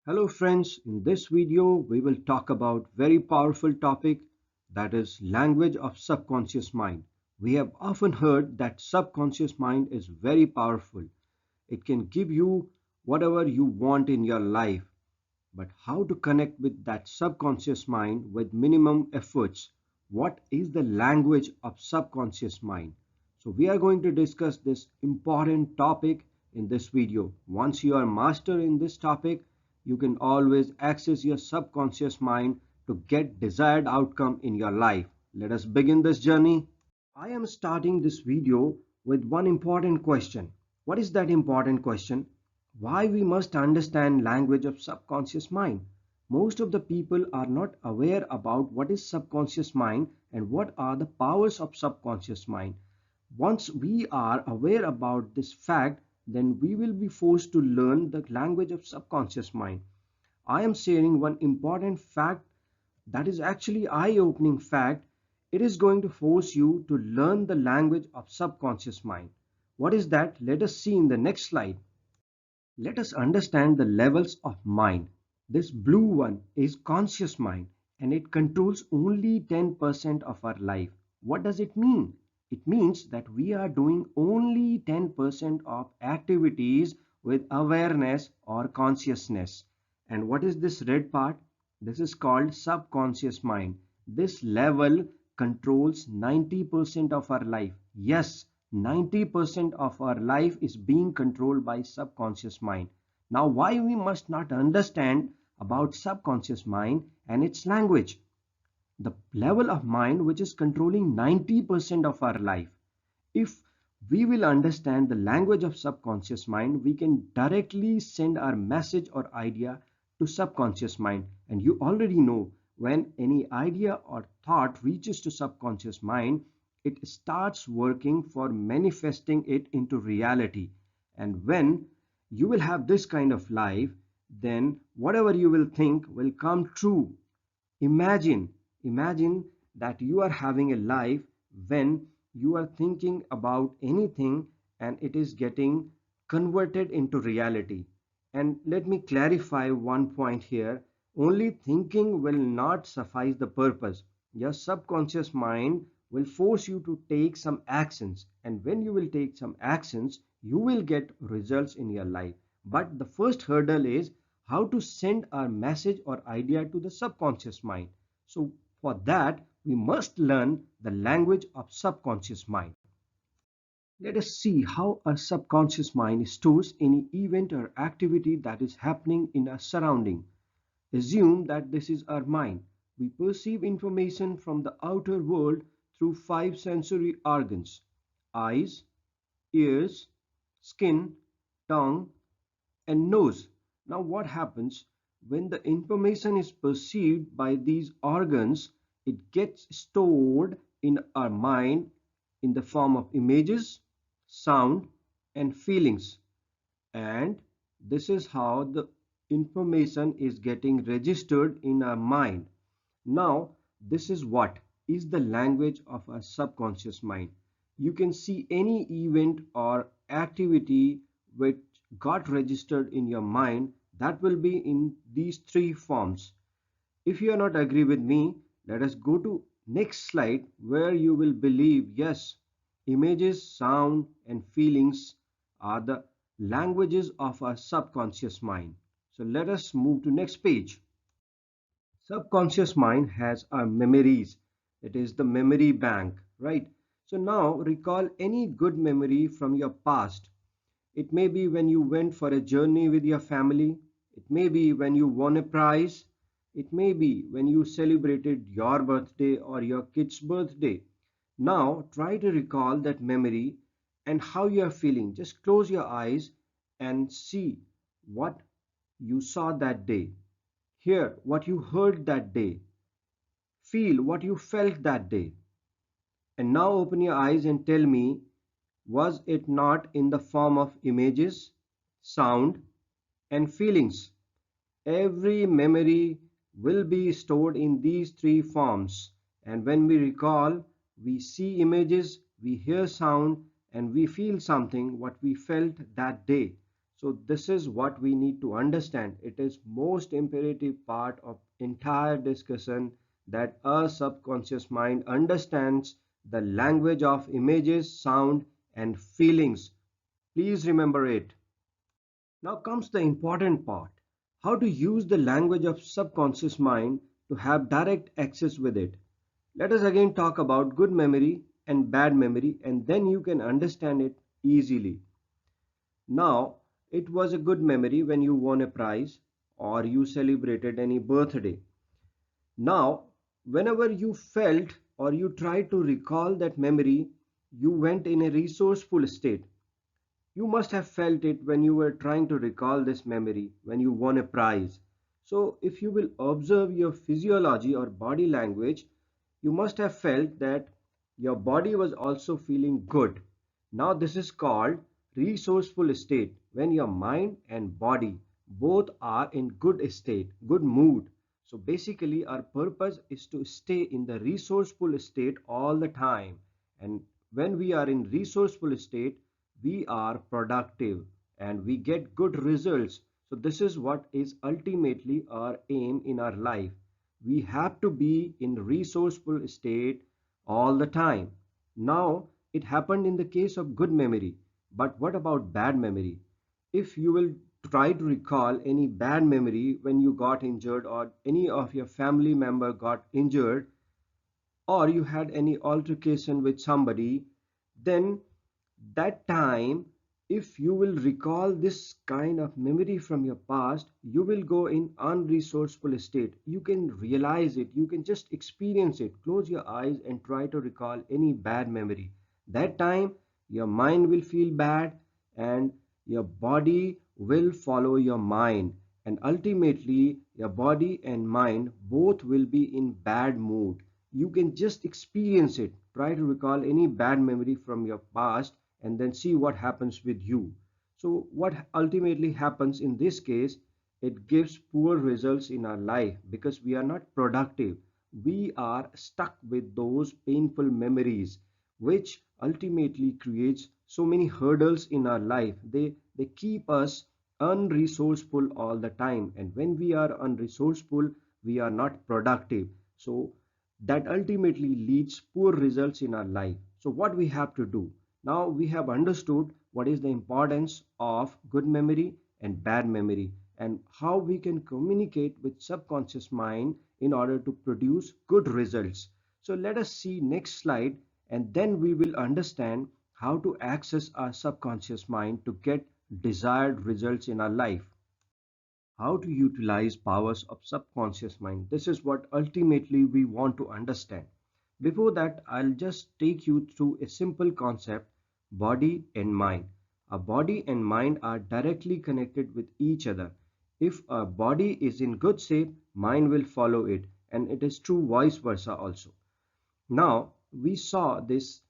Hello friends, in this video we will talk about very powerful topic, that is language of subconscious mind. We have often heard that subconscious mind is very powerful. It can give you whatever you want in your life. But how to connect with that subconscious mind with minimum efforts? What is the language of subconscious mind? So we are going to discuss this important topic in this video. Once you are master in this topic, you can always access your subconscious mind to get desired outcome in your life. Let us begin this journey. I am starting this video with one important question. What is that important question? Why we must understand language of subconscious mind. Most of the people are not aware about what is subconscious mind and what are the powers of subconscious mind. Once we are aware about this fact, then we will be forced to learn the language of subconscious mind. I am sharing one important fact that is actually eye-opening fact. It is going to force you to learn the language of subconscious mind. What is that? Let us see in the next slide. Let us understand the levels of mind. This blue one is conscious mind and it controls only 10% of our life. What does it mean? It means that we are doing only 10% of activities with awareness or consciousness. And what is this red part? This is called subconscious mind. This level controls 90% of our life. Yes, 90% of our life is being controlled by subconscious mind. Now, why we must not understand about subconscious mind and its language? The level of mind which is controlling 90% of our life. If we will understand the language of subconscious mind, we can directly send our message or idea to subconscious mind. And you already know, when any idea or thought reaches to subconscious mind, it starts working for manifesting it into reality. And when you will have this kind of life, then whatever you will think will come true. Imagine that you are having a life when you are thinking about anything and it is getting converted into reality. And let me clarify one point here. Only thinking will not suffice the purpose. Your subconscious mind will force you to take some actions, and when you will take some actions, you will get results in your life. But the first hurdle is how to send our message or idea to the subconscious mind. So for that, we must learn the language of subconscious mind. Let us see how our subconscious mind stores any event or activity that is happening in our surrounding. Assume that this is our mind. We perceive information from the outer world through five sensory organs: eyes, ears, skin, tongue, and nose. Now, what happens when the information is perceived by these organs? It gets stored in our mind in the form of images, sound, and feelings. And this is how the information is getting registered in our mind. Now, this is what is the language of our subconscious mind. You can see any event or activity which got registered in your mind, that will be in these three forms. If you are not agree with me, let us go to next slide where you will believe, yes, images, sound, and feelings are the languages of our subconscious mind. So let us move to next page. Subconscious mind has our memories. It is the memory bank, right? So now recall any good memory from your past. It may be when you went for a journey with your family. It may be when you won a prize. It may be when you celebrated your birthday or your kid's birthday. Now try to recall that memory and how you are feeling. Just close your eyes and see what you saw that day. Hear what you heard that day. Feel what you felt that day. And now open your eyes and tell me, was it not in the form of images, sound, and feelings? Every memory will be stored in these three forms. And when we recall, we see images, we hear sound, and we feel something what we felt that day. So this is what we need to understand. It is most imperative part of entire discussion that our subconscious mind understands the language of images, sound and feelings. Please remember it. Now comes the important part. How to use the language of subconscious mind to have direct access with it. Let us again talk about good memory and bad memory, and then you can understand it easily. Now, it was a good memory when you won a prize or you celebrated any birthday. Now, whenever you felt or you tried to recall that memory, you went in a resourceful state. You must have felt it when you were trying to recall this memory when you won a prize. So, if you will observe your physiology or body language, you must have felt that your body was also feeling good. Now, this is called resourceful state when your mind and body both are in good state, good mood. So, basically, our purpose is to stay in the resourceful state all the time. And when we are in resourceful state, we are productive and we get good results. So this is what is ultimately our aim in our life. We have to be in resourceful state all the time. Now it happened in the case of good memory, but what about bad memory? If you will try to recall any bad memory when you got injured or any of your family member got injured or you had any altercation with somebody, then that time, if you will recall this kind of memory from your past, you will go in unresourceful state. You can realize it, you can just experience it. Close your eyes and try to recall any bad memory. That time your mind will feel bad and your body will follow your mind, and ultimately your body and mind both will be in bad mood. You can just experience it. Try to recall any bad memory from your past and then see what happens with you. So what ultimately happens in this case, it gives poor results in our life because we are not productive. We are stuck with those painful memories, which ultimately creates so many hurdles in our life. They keep us unresourceful all the time, and when we are unresourceful, we are not productive. So that ultimately leads poor results in our life. So what we have to do? Now we have understood what is the importance of good memory and bad memory and how we can communicate with subconscious mind in order to produce good results. So let us see next slide, and then we will understand how to access our subconscious mind to get desired results in our life. How to utilize powers of subconscious mind. This is what ultimately we want to understand. Before that, I'll just take you through a simple concept: body and mind. Our body and mind are directly connected with each other. If our body is in good shape, mind will follow it, and it is true vice versa also. Now, we saw this,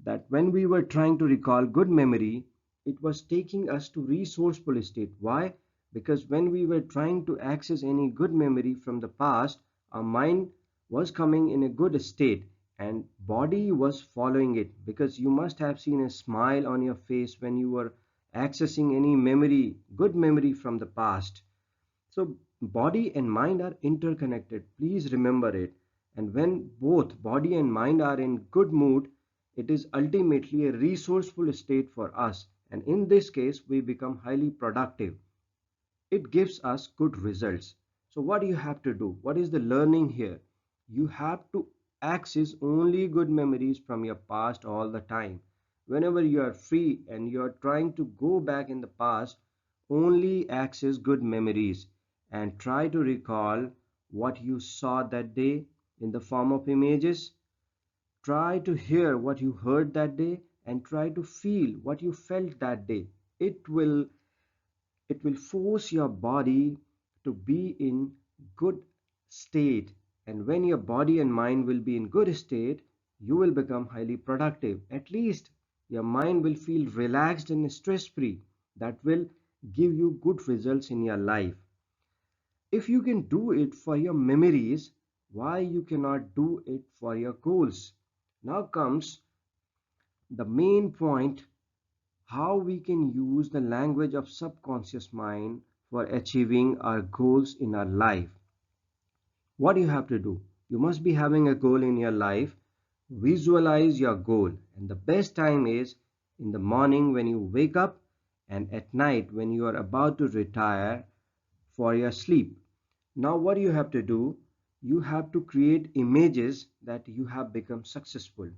that when we were trying to recall good memory, it was taking us to resourceful state. Why? Because when we were trying to access any good memory from the past, our mind was coming in a good state and body was following it, because you must have seen a smile on your face when you were accessing any memory, good memory from the past. So body and mind are interconnected. Please remember it. And when both body and mind are in good mood, it is ultimately a resourceful state for us. And in this case, we become highly productive. It gives us good results. So what do you have to do? What is the learning here? You have to access only good memories from your past all the time. Whenever you are free and you are trying to go back in the past, only access good memories and try to recall what you saw that day in the form of images. Try to hear what you heard that day and try to feel what you felt that day. It will it will force your body to be in good state, and when your body and mind will be in good state, you will become highly productive. At least your mind will feel relaxed and stress free. That will give you good results in your life. If you can do it for your memories, why you cannot do it for your goals? Now comes the main point: how we can use the language of subconscious mind for achieving our goals in our life. What you have to do? You must be having a goal in your life. Visualize your goal, and the best time is in the morning when you wake up and at night when you are about to retire for your sleep. Now what you have to do? You have to create images that you have become successful.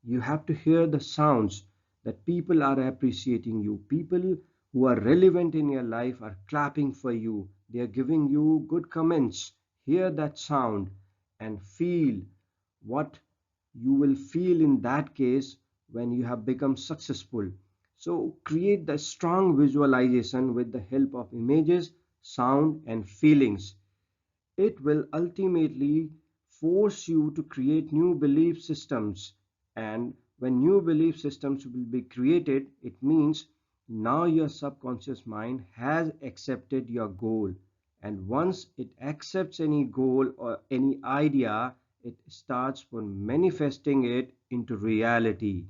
You have to hear the sounds that people are appreciating you. People who are relevant in your life are clapping for you. They are giving you good comments. Hear that sound and feel what you will feel in that case when you have become successful. So create the strong visualization with the help of images, sound, and feelings. It will ultimately force you to create new belief systems. And when new belief systems will be created, it means now your subconscious mind has accepted your goal. And once it accepts any goal or any idea, it starts for manifesting it into reality.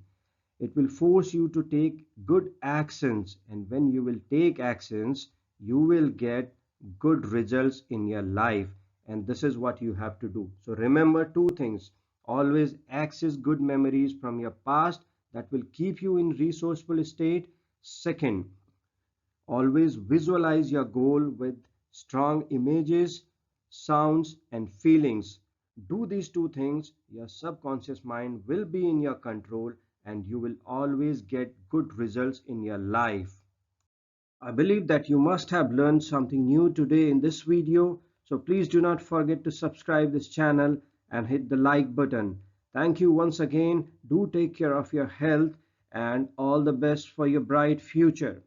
It will force you to take good actions, and when you will take actions, you will get good results in your life. And this is what you have to do. So remember two things: always access good memories from your past that will keep you in resourceful state. Second, always visualize your goal with strong images, sounds, and feelings. Do these two things, your subconscious mind will be in your control and you will always get good results in your life. I believe that you must have learned something new today in this video, so please do not forget to subscribe this channel and hit the like button. Thank you once again. Do take care of your health and all the best for your bright future.